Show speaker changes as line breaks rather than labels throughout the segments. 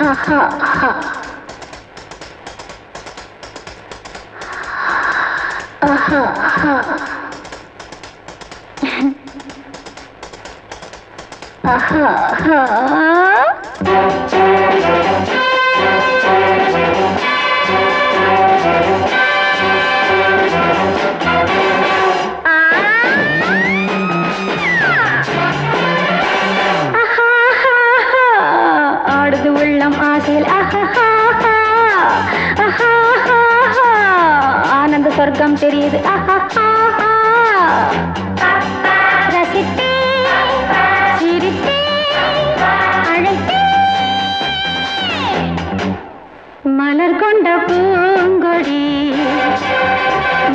ஆஹா ஆஹா ஆஹா ஆஹா ஆஹா ஆஹா ஆடுது உள்ளம் ஆசையில் ஆனந்த சொர்க்கம் தெரியுது ரசித்தே சிரித்தே அழைத்தே மலர் கொண்ட பூங்கொடி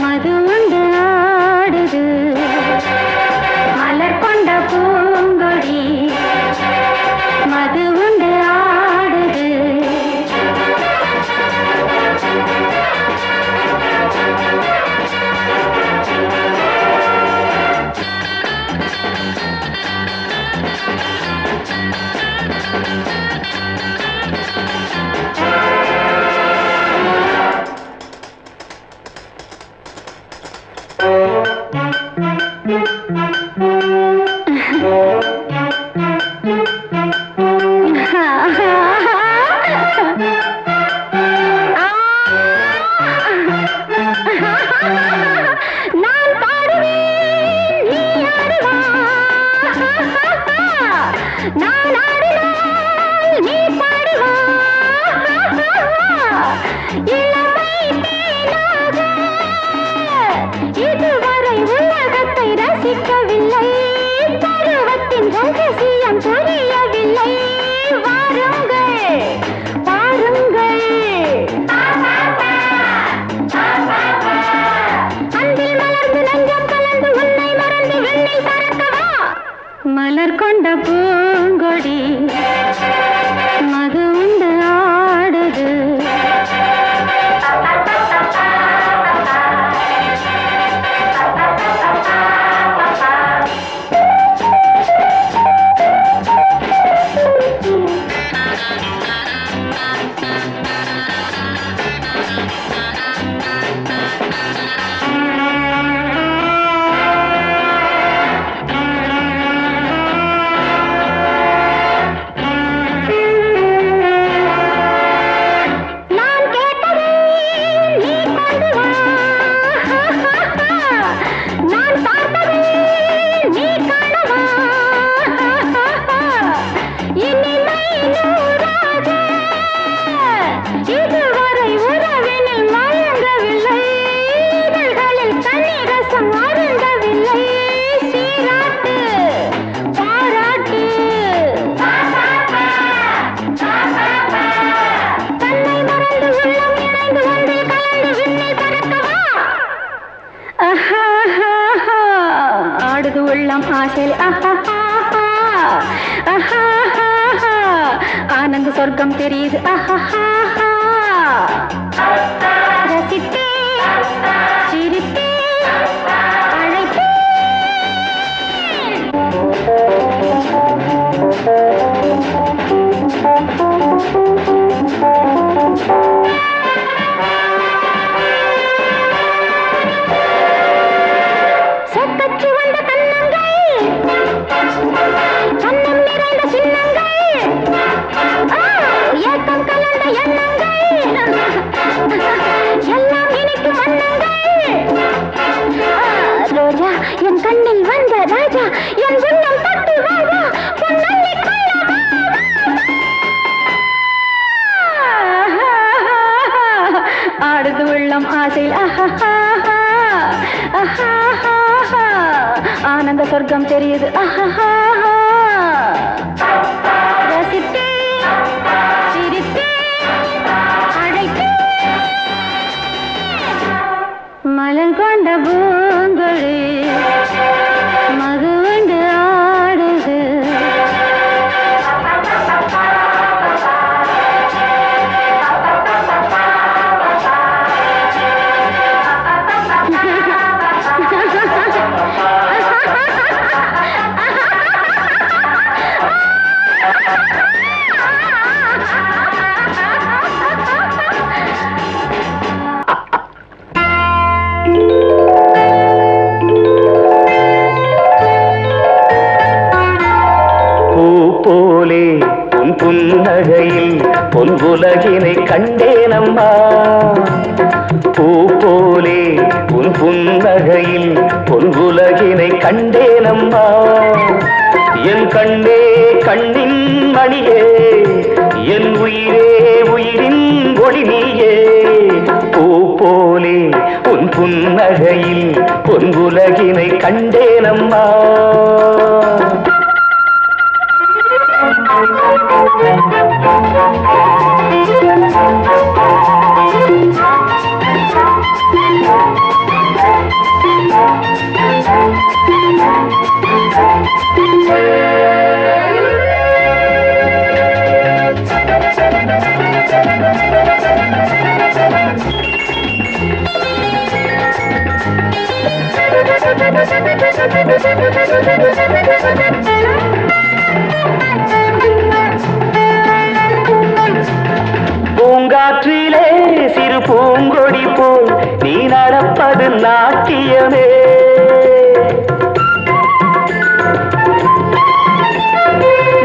மது உண்டு ஆடுது மலர் கொண்ட பூங்கொடி மது உண்டு ஆடுது நான் பாடுவேன் நீ ஆடுவா நான் ஆடினால் நீ பாடுவா இளமை தேனாக இதுவரை உலகத்தை ரசிக்கவில்லை பருவத்தின் ரகசியம் புரியவில்லை வாருங்கள் பாருங்கள் அன்பில் மலர்ந்து நெஞ்சம் கலந்து உன்னை மறந்து விண்ணில் பறக்கவா மலர் கொண்ட பூங்கொடி மது உண்டு ஆடுது ஆடுது உள்ளம் ஆசையில் ஆனந்த சொர்க்கம் தெரியுது ரசித்தே சிரித்தே அழைத்தே சொக்கச்சி வந்த கண்ணங்கள் கண்ணம் நிறைந்த சின்னங்கள் ஏக்கம் கலந்த எண்ணங்கள் எல்லாம் இனிக்கும் வண்ணங்கள் ரோஜா என் கண்ணில் வந்த ராஜா என் உள்ளம் பட்டு வாழா பொன்னல்லி ஆடுது உள்ளம் ஆசையில் ஆனந்த சொர்க்கம் தெரியுது ரசித்தே சிரித்தே அழைத்தே மலர் கொண்ட பூங்கொடி மது உண்டு ஆடுது
போலே உன் புன்னகையில் பொன் உலகினை கண்டேனம்மா. பூ போலே உன் புன்னகையில் பொன் உலகினை கண்டேனம்மா. என் கண்ணே கண்ணின் மணியே, என் உயிரே உயிரின் ஒளி நீயே. பூ போலே உன் புன்னகையில் பொன் உலகினை கண்டேனம்மா. பூங்காற்றிலே சிறு பூங்கொடி போல் நீ நடப்பது நாட்டியமே.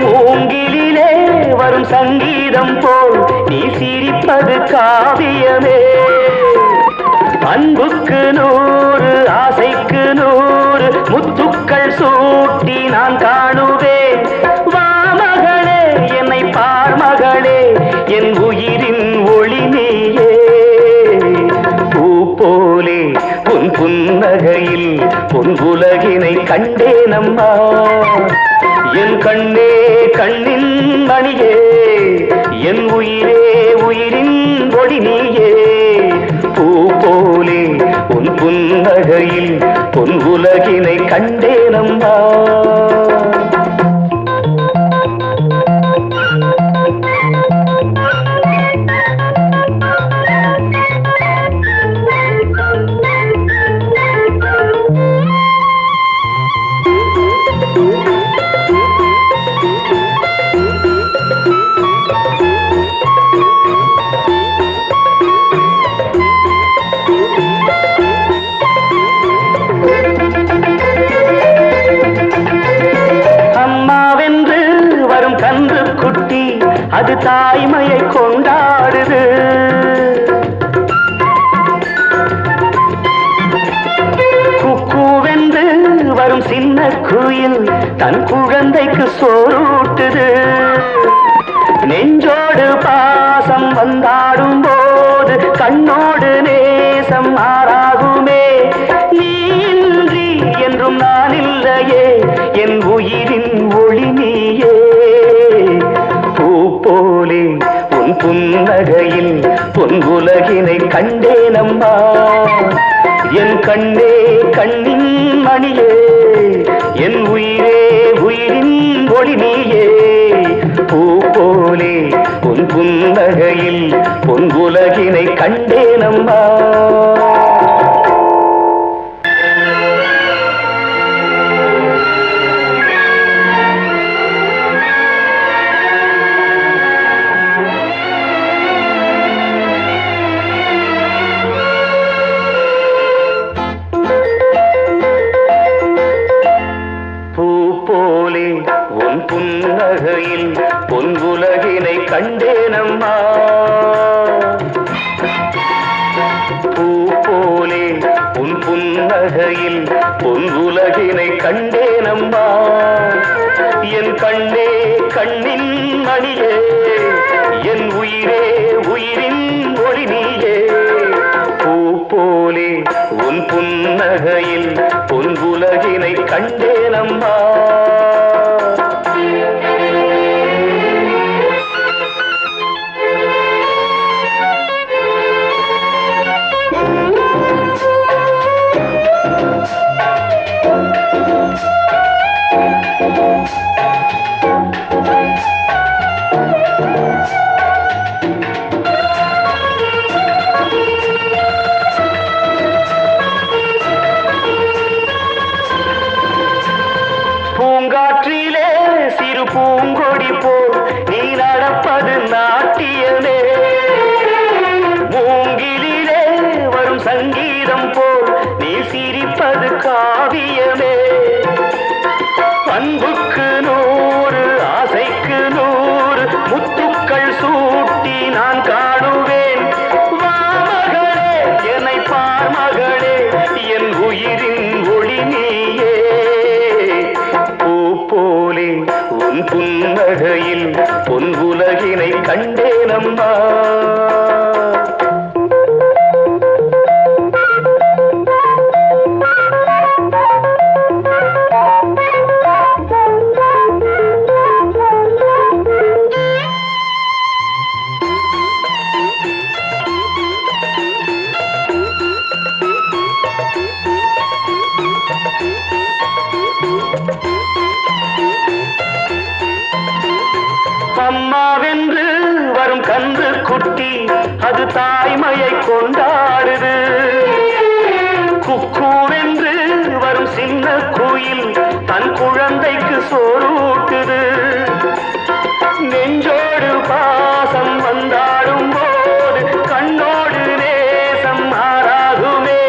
மூங்கிலே வரும் சங்கீதம் போல் நீ சிரிப்பது காவியமே. அன்புக்கு 100 ஆசைக்கு 100 முத்துக்கள் சூட்டி நான் காணுவேன். வா மகளே என்னை பார் மகளே, என் உயிரின் ஒளி நீயே. பூ போலே உன் புன்னகையில் பொன் உலகினை கண்டேனம்மா. என் கண்ணே கண்ணின் மணியே, என் உயிரே உயிரின் ஒளி நீயே. பூ போலே உன் புன்னகையில் பொன் உலகினை கண்டேனம்மா. அது தாய்மையை கொண்டாடுது. குக்கூவென்று வரும் சின்ன குயில் தன் குழந்தைக்கு சோறூட்டுது. நெஞ்சோடு பாசம் வந்தாடும் போது கண்ணோடு நேசம் மாறாகுமே. நீ இன்றி என்றும் நான் இல்லையே, என் உயிரின் ஒளி நீயே. போலே உன் புன்னகையில் பொன் உலகினை கண்டேனம்மா. என் கண்ணே கண்ணின் மணியே, என் உயிரே உயிரின் ஒளி நீயே. பூ போலே உன் புன்னகையில் பொன் உலகினை கண்டேனம்மா. உன் புன்னகையில் பொன் உலகினை கண்டேனம்மா. பூ போலே உன் புன்னகையில் பொன் உலகினை கண்டேனம்மா. என் கண்ணே கண்ணின் மணியே, என் உயிரே உயிரின் ஒளி நீயே. பூ போலே உன் புன்னகையில் பொன் உலகினை கண்டேனம்மா. பூங்காற்று புன்னகையில் பொன் உலகினை கண்டேனம்மா. அம்மாவென்று வரும் கன்று குட்டி அது தாய்மையை கொண்டாடுது. குக்கூவென்று வரும் சின்ன குயில் தன் குழந்தைக்கு சோறூட்டுது. நெஞ்சோடு பாசம் வந்தாடும் போது கண்ணோடு நேசம் மாறாகுமே.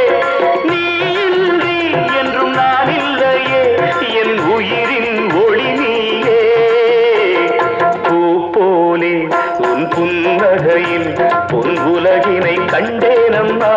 நீ இன்றி என்றும் நான் இல்லையே, என் உயிரின் ஒளி நீயே. போலே உன் புன்னகையில் பொன் உலகினை கண்டேனம்மா.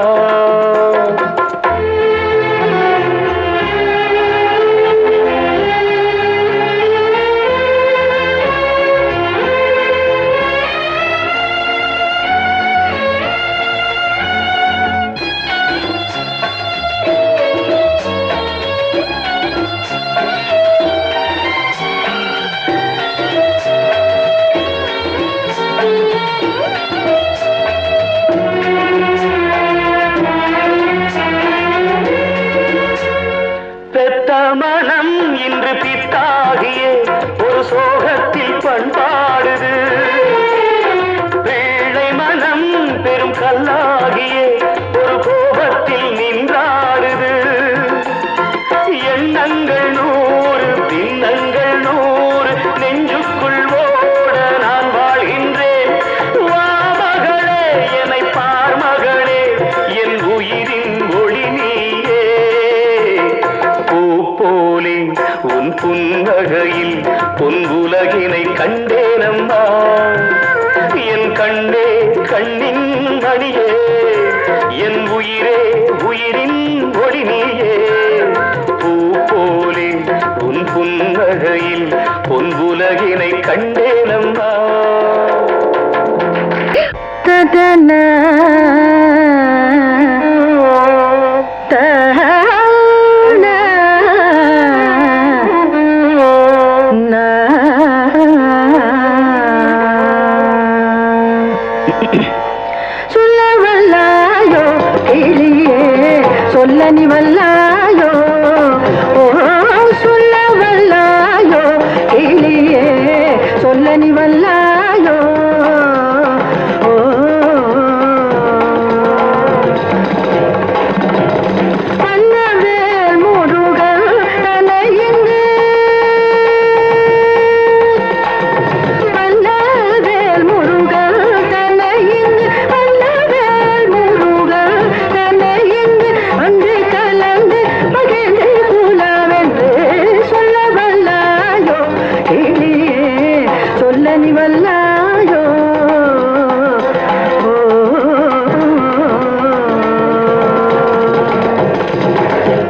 மனம் இன்று பித்தாகியே ஒரு சோகத்தில் பண்பாடுது. பிள்ளை மனம் பெரும் கல்லாகியே ஒரு கோபத்தில் நின்றாடுது. எண்ணங்கள் 100 பின்னங்கள் 100 நெஞ்சுக்குள் ஓட நான் வாழ்கின்றேன். வா மகளே என்னை பார் மகளே, என் உயிரின் ஒளி நீயே. போலே உன் புன்னகையில் பொன் உலகினை கண்டேனம்மா. என் கண்ணே கண்ணின் மணியே, என் உயிரே உயிரின் ஒளி நீயே. பூ போலே உன் புன்னகையில் பொன் உலகினை கண்டேனம்மா.
சொல்லவல்லாயோ கிளியே, சொல்ல நீ வல்லாயோ. ஓ சொல்லவல்லாயோ கிளியே, சொல்ல நீ வல்லாயோ. ஓ பன்னவேல் முருகன் தனையிங்கு, பன்னவேல் முருகன் தனையிங்கு, பன்னவேல் முருகன் தனையிங்கு அன்று கலந்து மகிழ்ந்து குலவென்று சொல்ல வல்லாயோ கிளியே, சொல்ல நீ வல்லாயோ.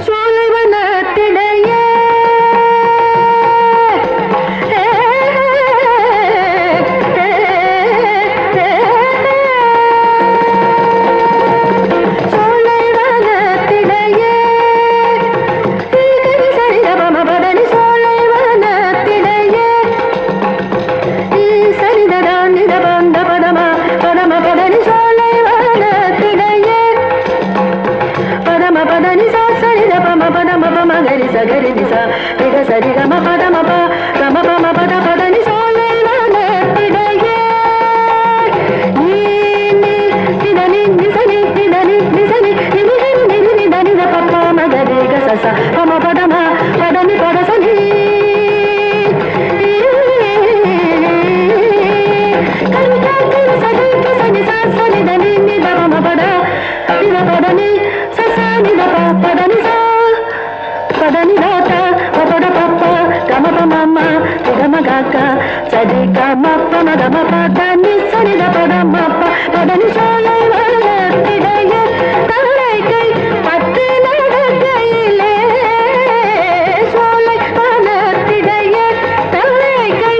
சோலைவனத்திடையே சோலைவனத்திடையே சரிதபமபதனி, சோலைவனத்திடையே சரிததானிதபந்த பதம பதம பதனி, சோலைவனத்திடையே பதம பதனி சா சரிதபம பதம பமகரி சகரி நிசா பித சரிகம பதம ப கம பம பத பதனி, சோலைவனத்திடையே நீ நிதனி நிசனி நிதனி நிசனி நிதினி நிதி நிதனி பப்ப மகரி கசச பம பதம பதனி பதசனி. கருதா சகி சனி சா சனி தனி நிதபம பத நித பதனி சசா நிதப பதனி சா பதனி தாத பபத பப்ப கம பமம திகம காக்க சரி கம பம கம பதனி சனி தபதம பதனி. சோலைவனத்திடையே தலை கை பத்து நடக்கையிலே, சோலைவனத்திடையே தலை கை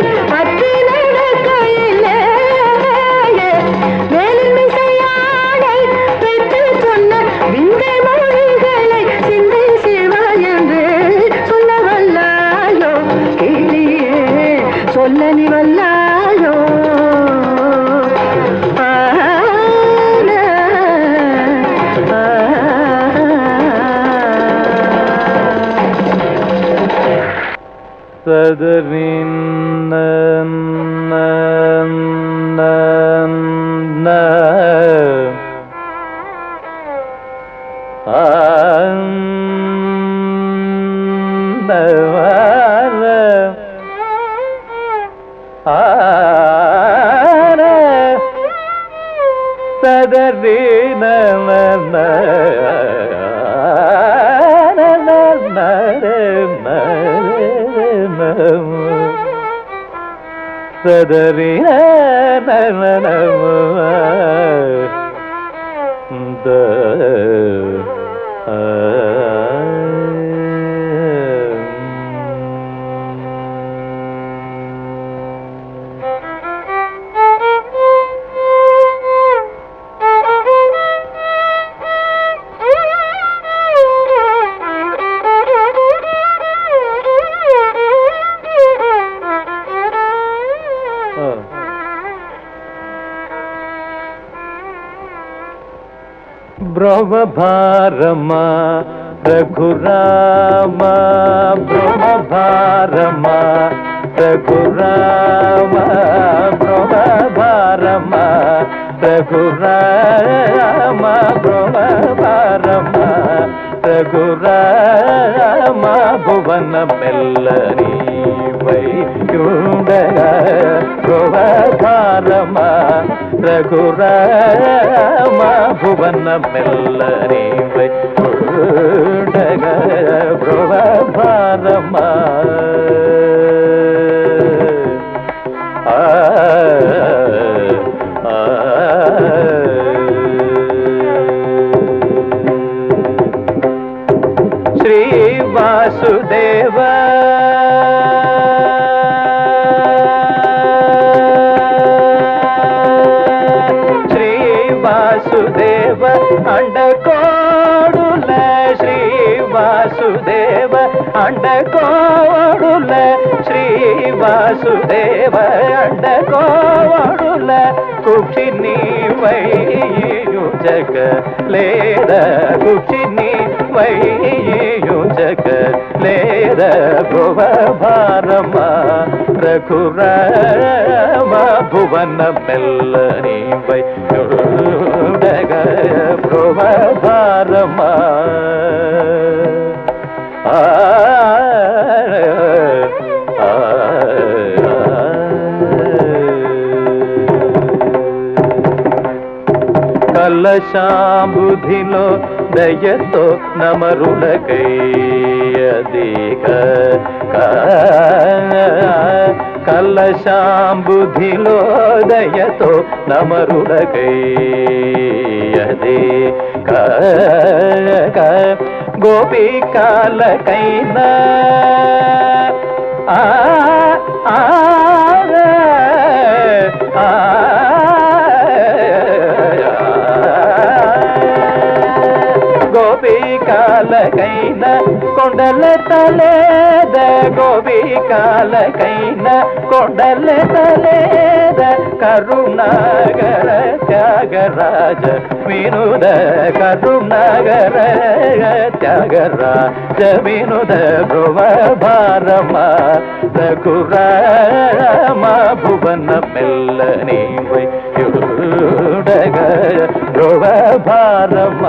வல்லாயோ
சதரின் சதரின బ్రహ్మభారమా రఘురామ బ్రహ్మభారమా రఘురామ బ్రహ్మభారమా రఘురామ బ్రహ్మభారమ రఘురామ భువన మెల్లని వైయుండగ బ్రహ్మభారమ రఘురామ భువన మెల్లని వైయుండగ బ్రహ్మభారమ శ్రీ వాసుదేవ శ్రీ వాసుదేవ అండకోడుల శ్రీ వాసుదేవ అండకోడుల శ్రీ వాసుదేవ అండకోడుల కుక్షిని వైయుజక లేద కుక్షిని వైయుజక లేద భువభారమ రఘురామ భువన మెల్లని వైయుడగ భువభారమ కలశాంబుధిలో దయతో నమరులకైయదిక కలశాంబుధిలో దయతో నమరులకైయదిక గోపికాలకైనా గోపికాలకైన కొండల తలేద గోపికాలకైన కొండల తలేద కరుణాగర త్యాగరాజ వినుద కరుణాగర త్యాగరాజ వినుద భ్రువభారమ రఘురామ భువన మెల్లని వైయుడగ భ్రువభారమ